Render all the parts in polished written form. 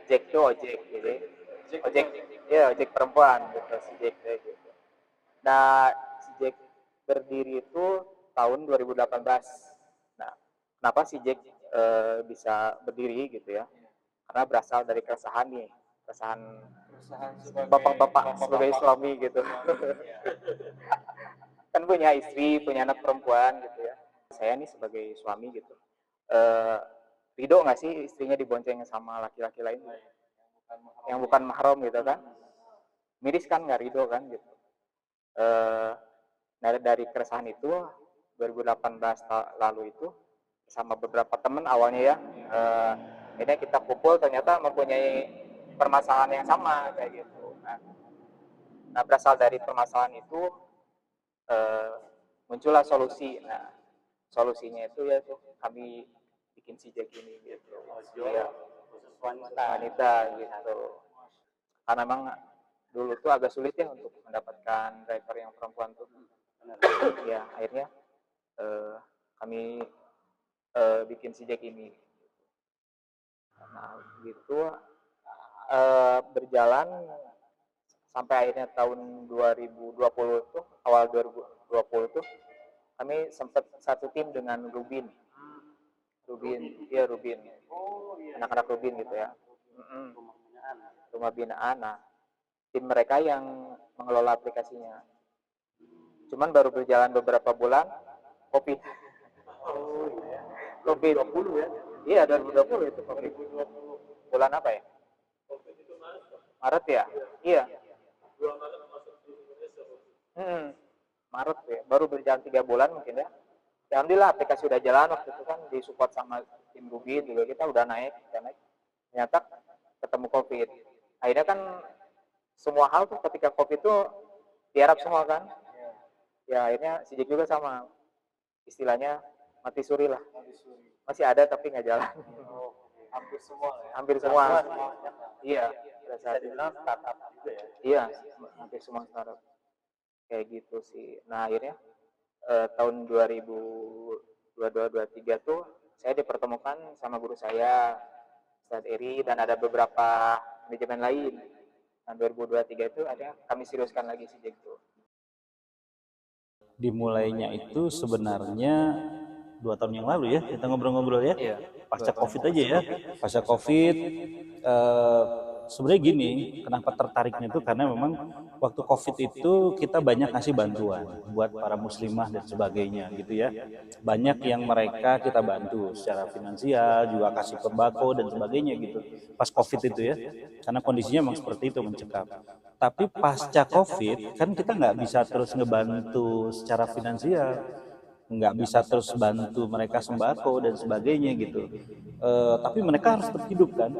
Jack itu ojek, jadi ojek, ya ojek perempuan gitu, si Jack gitu. Nah, si Jack berdiri itu tahun 2018. Nah, kenapa si Jack bisa berdiri gitu ya? Karena berasal dari keresahan nih, keresahan bapak-bapak sebagai suami gitu. Kan punya istri, punya anak perempuan gitu ya. Saya nih sebagai suami gitu. Eh, Ridho nggak sih istrinya dibonceng sama laki-laki lain yang bukan mahram gitu kan? Miris kan nggak ridho kan gitu. Eh, dari keresahan itu 2018 lalu itu sama beberapa teman awalnya ya, akhirnya kita kumpul ternyata mempunyai permasalahan yang sama kayak gitu. Nah, berasal dari permasalahan itu muncullah solusi. Nah, solusinya itu ya tuh kami bikin si Jack ini gitu. Ya, wanita gitu. Karena memang dulu tuh agak sulit ya untuk mendapatkan driver yang perempuan tuh. Ya, akhirnya kami bikin si Jack ini. Nah, gitu berjalan sampai akhirnya tahun 2020 tuh, awal 2020 tuh kami sempat satu tim dengan Rubin. Iya Rubin. Anak-anak Rubin gitu ya. Rumah binaan. Nah, tim mereka yang mengelola aplikasinya. Cuman baru berjalan beberapa bulan, COVID. COVID 20 ya? Iya 2020 itu COVID. Bulan apa ya? Maret ya? Iya. Maret ya. Baru berjalan 3 bulan mungkin ya. Ya, alhamdulillah aplikasi udah jalan waktu itu kan disupport sama tim Rubin juga, kita udah naik. Ternyata ketemu COVID. Akhirnya kan semua hal tuh ketika COVID tuh diharap semua kan. Ya akhirnya Sijik juga sama, istilahnya mati suri lah. Masih ada tapi nggak jalan. Hampir semua ya. Hampir semua. Iya. Bisa dibilang startup juga ya. Iya, hampir semua startup. Kayak gitu sih. Nah akhirnya tahun 2022-2023 tuh saya dipertemukan sama guru saya, Ustadz Eri, dan ada beberapa manajemen lain. Nah 2023 itu ada kami seriuskan lagi si Jack tuh. Dimulainya itu sebenarnya 2 tahun yang lalu ya, kita ngobrol-ngobrol ya. Iya, pasca COVID aja ya. Pasca COVID, sebenarnya gini, kenapa tertariknya itu karena memang waktu COVID itu kita banyak ngasih bantuan buat para muslimah dan sebagainya gitu ya. Banyak yang mereka kita bantu secara finansial, juga kasih sembako dan sebagainya gitu. Pas COVID itu ya, karena kondisinya memang seperti itu mencekam. Tapi pasca COVID kan kita nggak bisa terus ngebantu secara finansial, nggak bisa terus bantu mereka sembako dan sebagainya gitu. Tapi mereka harus tetap hidup kan.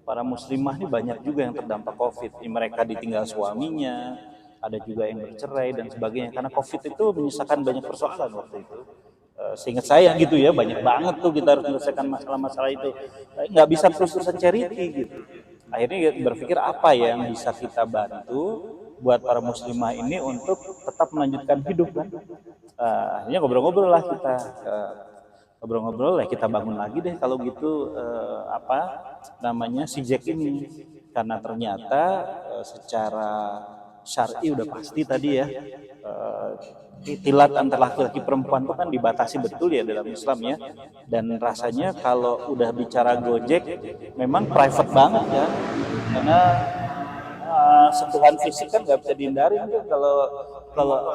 Para muslimah ini banyak juga yang terdampak COVID. Mereka ditinggal suaminya, ada juga yang bercerai dan sebagainya. Karena COVID itu menyisakan banyak persoalan waktu itu. Seingat saya gitu ya, banyak banget tuh kita harus menyelesaikan masalah-masalah itu. Nggak bisa terus-terusan charity gitu. Akhirnya berpikir apa ya yang bisa kita bantu buat para muslimah ini untuk tetap melanjutkan hidup kan. Akhirnya ngobrol-ngobrol lah kita, ngobrol-ngobrol lah kita bangun lagi deh kalau gitu apa namanya si Jack ini, karena ternyata secara syar'i udah pasti tadi ya, tilat antara laki-laki perempuan itu kan dibatasi betul ya dalam Islam ya, dan rasanya kalau udah bicara Gojek memang private banget ya, karena sentuhan fisik kan nggak bisa dihindarin tuh kalau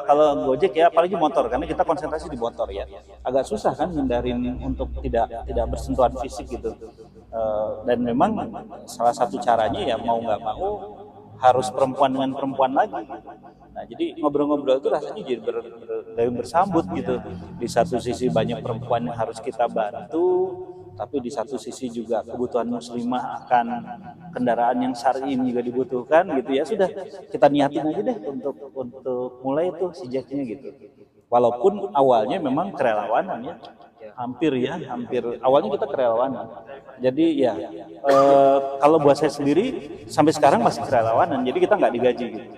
kalau Gojek ya, apalagi motor karena kita konsentrasi di motor ya, agak susah kan hindarin untuk tidak bersentuhan fisik gitu. Dan memang salah satu caranya ya mau nggak mau harus perempuan dengan perempuan lagi. Nah jadi ngobrol-ngobrol itu rasanya jadi bersambut gitu. Di satu sisi banyak perempuan yang harus kita bantu, tapi di satu sisi juga kebutuhan muslimah akan kendaraan yang syar'i juga dibutuhkan gitu ya. Sudah kita niatin aja deh untuk mulai itu si Jacknya gitu. Walaupun awalnya memang kerelawanan ya, hampir awalnya kita kerelawanan. Jadi ya kalau buat saya sendiri sampai sekarang masih kerelawanan. Jadi kita nggak digaji gitu.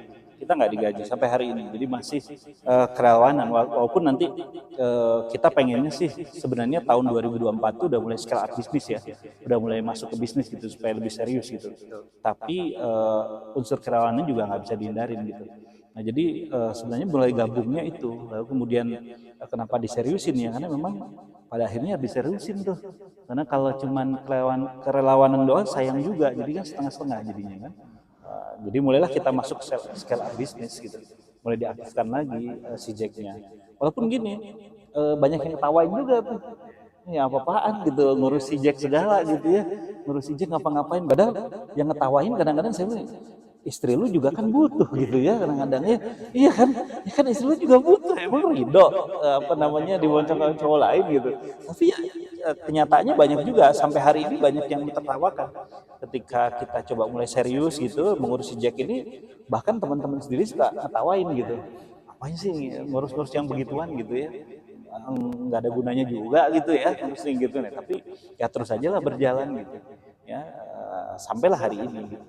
kita nggak digaji sampai hari ini. Jadi masih kerawanan, walaupun nanti kita pengennya sih sebenarnya tahun 2024 tuh udah mulai scale up bisnis ya, udah mulai masuk ke bisnis gitu supaya lebih serius gitu. Tapi unsur kerawanan juga nggak bisa dihindarin gitu. Nah jadi sebenarnya mulai gabungnya itu, lalu kemudian kenapa diseriusin ya, karena memang pada akhirnya diseriusin tuh. Karena kalau cuman kerelawanan doang sayang juga, jadi kan setengah-setengah jadinya kan. Jadi mulailah kita masuk scale up bisnis gitu, mulai diaktifkan lagi si Jack-nya. Walaupun gini, banyak yang ketawain juga tuh. Ini apa-apaan gitu, ngurus si Jack segala gitu ya, ngurus si Jack ngapa-ngapain. Padahal yang ngetawain kadang-kadang saya bilang, istri lu juga kan butuh gitu ya kadang-kadang ya. Iya kan, ya kan istri lu juga butuh, emang ridho apa namanya dibonceng sama cowok lain gitu. Tapi ya kenyataannya banyak juga sampai hari ini banyak yang tertawakan ketika kita coba mulai serius gitu mengurus si Jack ini, bahkan teman-teman sendiri suka ngetawain gitu. Apain sih ngurus-ngurus yang begituan gitu ya, nggak ada gunanya juga gitu ya ngurusin gitu nih. Tapi ya terus aja lah berjalan gitu ya, sampailah hari ini gitu.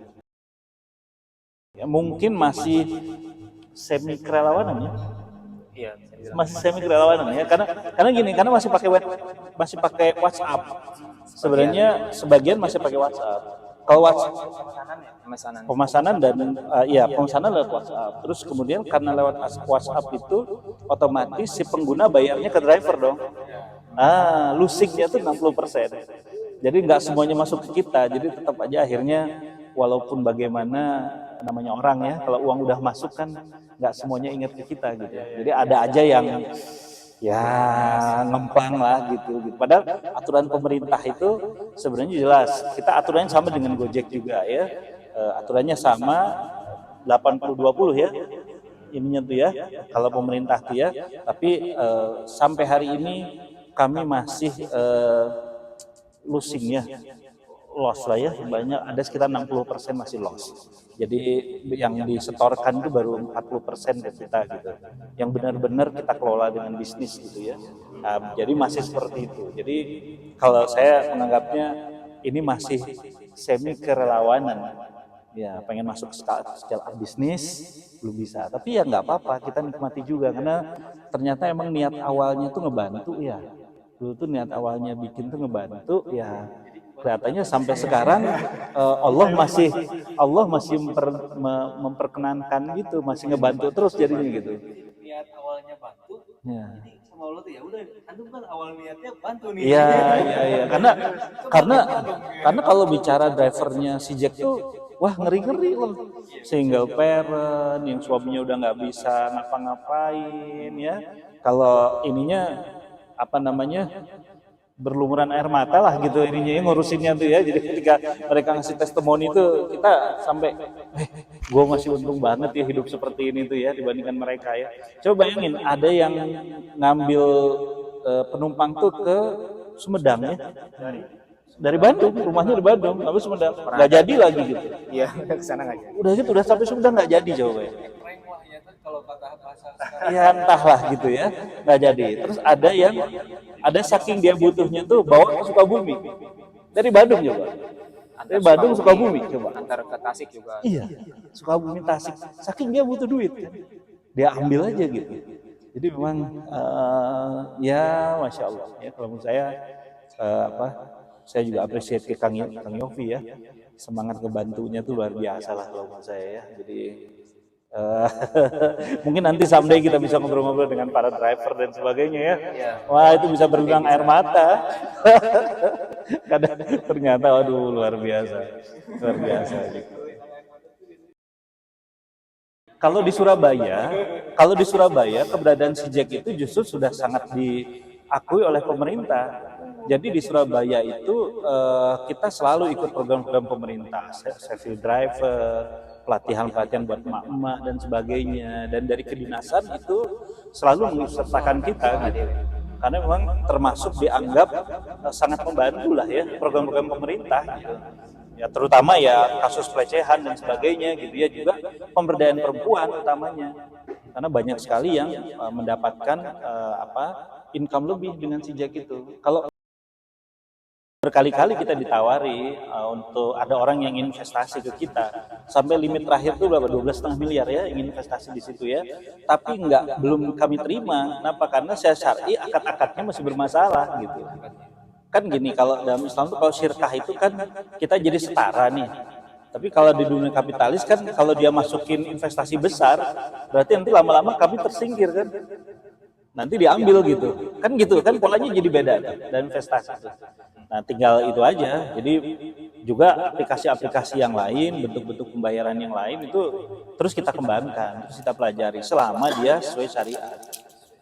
Ya, mungkin masih semi kerelawanan ya. Iya, Masih semi kerelawanan ya, karena gini, karena masih pakai WhatsApp. Sebenarnya sebagian masih pakai WhatsApp. Kalau WhatsApp pemesanan. pemesanan dan ya pemesanan lewat WhatsApp. Terus kemudian karena lewat WhatsApp itu otomatis si pengguna bayarnya ke driver dong. Lusiknya tuh 60%. Jadi nggak semuanya masuk ke kita. Jadi tetap aja akhirnya walaupun bagaimana namanya orang ya, kalau uang udah masuk kan nggak semuanya ingat ke kita gitu. Jadi ada aja yang ya ngemplang lah gitu. Padahal aturan pemerintah itu sebenarnya jelas. Kita aturannya sama dengan Gojek juga ya. Aturannya sama 80-20 ya. Ininya tuh ya, kalau pemerintah tuh ya. Tapi sampai hari ini kami masih losing ya, loss lah ya, banyak, ada sekitar 60% masih loss. Jadi yang disetorkan itu baru 40% ke kita gitu. Yang benar-benar kita kelola dengan bisnis gitu ya. Jadi masih seperti itu. Jadi kalau saya menganggapnya ini masih semi kerelawanan. Ya pengen masuk scale up bisnis belum bisa. Tapi ya nggak apa-apa, kita nikmati juga karena ternyata emang niat awalnya tuh ngebantu ya. Dulu tuh niat awalnya bikin tuh ngebantu ya, kelihatannya sampai sekarang Allah masih memperkenankan gitu, masih ngebantu terus jadinya gitu. Niat awalnya bantu, Ya. jadi sama Allah tuh ya udah, antum kan awal niatnya bantu nih. Iya, iya. Karena kalau bicara drivernya si Jack tuh, wah ngeri-ngeri loh. Single parent, yang suaminya udah nggak bisa ngapa-ngapain ya. Kalau ininya apa namanya, berlumuran air mata lah gitu ininya ya, ngurusinnya tuh ya. Jadi ketika mereka ngasih testimoni itu kita sampai gue masih untung banget ya hidup seperti ini tuh ya dibandingkan mereka ya. Coba bayangin ada yang ngambil penumpang tuh ke Sumedang ya, dari Bandung, rumahnya di Bandung, tapi Sumedang nggak jadi lagi gitu. Iya, ke sana nggak jadi. Udah sampai Sumedang nggak jadi coba ya. Prank lah ya kan kalau kata bahasa sekarang. Ya entahlah gitu ya, nggak jadi. Terus ada saking dia butuhnya tuh bawa ke Sukabumi, dari Bandung coba. Dari Bandung Sukabumi coba. Antar ke Tasik juga. Iya, Sukabumi Tasik. Saking dia butuh duit kan, dia ambil aja gitu. Jadi memang ya masya Allah ya, kalau menurut saya saya juga apresiasi ke Kang Yofi ya, semangat ngebantunya tuh luar biasa lah kalau menurut saya ya. Jadi mungkin nanti someday kita bisa ngobrol-ngobrol dengan para driver dan sebagainya ya. Wah itu bisa berulang air mata. Kadang ternyata waduh luar biasa gitu. Kalau di Surabaya keberadaan si Jack itu justru sudah sangat diakui oleh pemerintah. Jadi di Surabaya itu kita selalu ikut program-program pemerintah, safety driver, pelatihan buat emak-emak dan sebagainya. Dan dari kedinasan itu selalu mengikutsertakan kita gitu. Karena memang termasuk dianggap sangat membantu lah ya program-program pemerintah gitu. Ya terutama ya kasus pelecehan dan sebagainya gitu ya, juga pemberdayaan perempuan utamanya. Karena banyak sekali yang mendapatkan income lebih dengan si Jack itu. Kalau berkali-kali kita ditawari untuk ada orang yang ingin investasi ke kita. Sampai limit terakhir tuh berapa? 12,5 miliar ya ingin investasi di situ ya. Tapi belum kami terima. Kenapa? Karena secara syar'i akad-akadnya masih bermasalah gitu. Kan gini, kalau dalam Islam tuh kalau syirkah itu kan kita jadi setara nih. Tapi kalau di dunia kapitalis kan kalau dia masukin investasi besar, berarti nanti lama-lama kami tersingkir kan. Nanti diambil gitu. Kan gitu kan polanya jadi beda dan investasi. Nah, tinggal itu aja. Jadi juga aplikasi-aplikasi yang lain, bentuk-bentuk pembayaran yang lain itu terus kita kembangkan, terus kita pelajari selama dia sesuai syariat.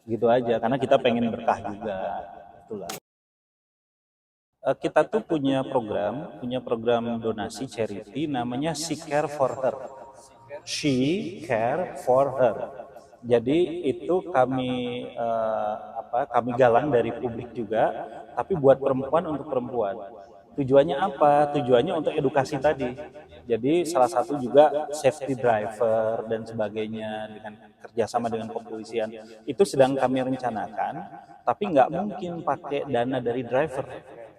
Gitu aja karena kita pengen berkah juga. Itulah. Kita tuh punya program donasi charity namanya She Care for Her. She Care for Her. Jadi itu kami kami galang dari publik juga, tapi buat perempuan untuk perempuan. Tujuannya apa? Tujuannya untuk edukasi tadi. Jadi salah satu juga safety driver dan sebagainya dengan kerjasama dengan kepolisian. Itu sedang kami rencanakan, tapi nggak mungkin pakai dana dari driver.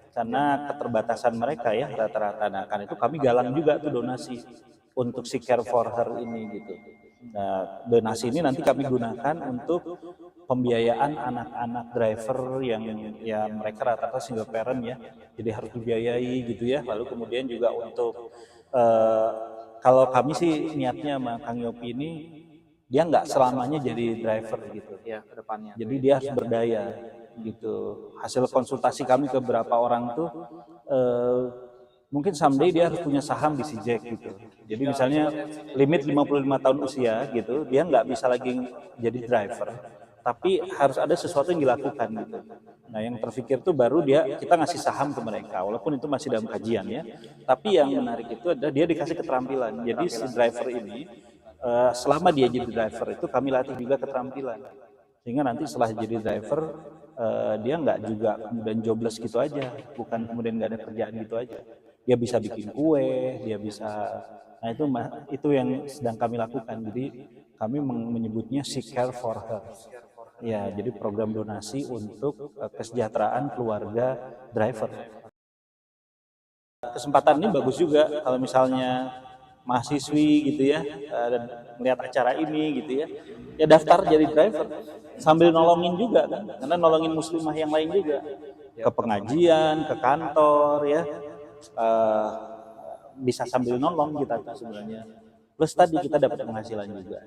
Karena keterbatasan mereka ya rata-rata. Nah, kan itu kami galang juga tuh donasi untuk si Care for Her ini gitu. Nah, donasi ini nanti kami gunakan untuk pembiayaan anak-anak driver yang ya mereka rata-rata single parent ya. Jadi harus dibiayai gitu ya. Lalu kemudian juga untuk kalau kami sih niatnya sama Kang Yopi ini dia nggak selamanya jadi driver gitu. Ya, ke depannya. Jadi dia harus berdaya gitu. Hasil konsultasi kami ke beberapa orang tuh mungkin someday dia harus punya saham di si Jack gitu. Jadi misalnya limit 55 tahun usia gitu, dia nggak bisa lagi jadi driver. Tapi harus ada sesuatu yang dilakukan gitu. Nah, yang terpikir tuh baru kita ngasih saham ke mereka, walaupun itu masih dalam kajian ya. Tapi yang menarik itu adalah dia dikasih keterampilan. Jadi si driver ini selama dia jadi driver itu kami latih juga keterampilan. Sehingga nanti setelah jadi driver dia nggak juga kemudian jobless gitu aja, bukan kemudian nggak ada kerjaan gitu aja. Dia bisa bikin kue, dia bisa, nah itu yang sedang kami lakukan. Jadi kami menyebutnya She Care for Her. Ya, jadi program donasi untuk kesejahteraan keluarga driver. Kesempatan ini bagus juga kalau misalnya mahasiswi gitu ya, dan melihat acara ini gitu ya daftar jadi driver sambil nolongin juga kan, karena nolongin muslimah yang lain juga ke pengajian, ke kantor ya, bisa sambil nolong kita tuh sebenarnya. Plus tadi kita dapat penghasilan juga.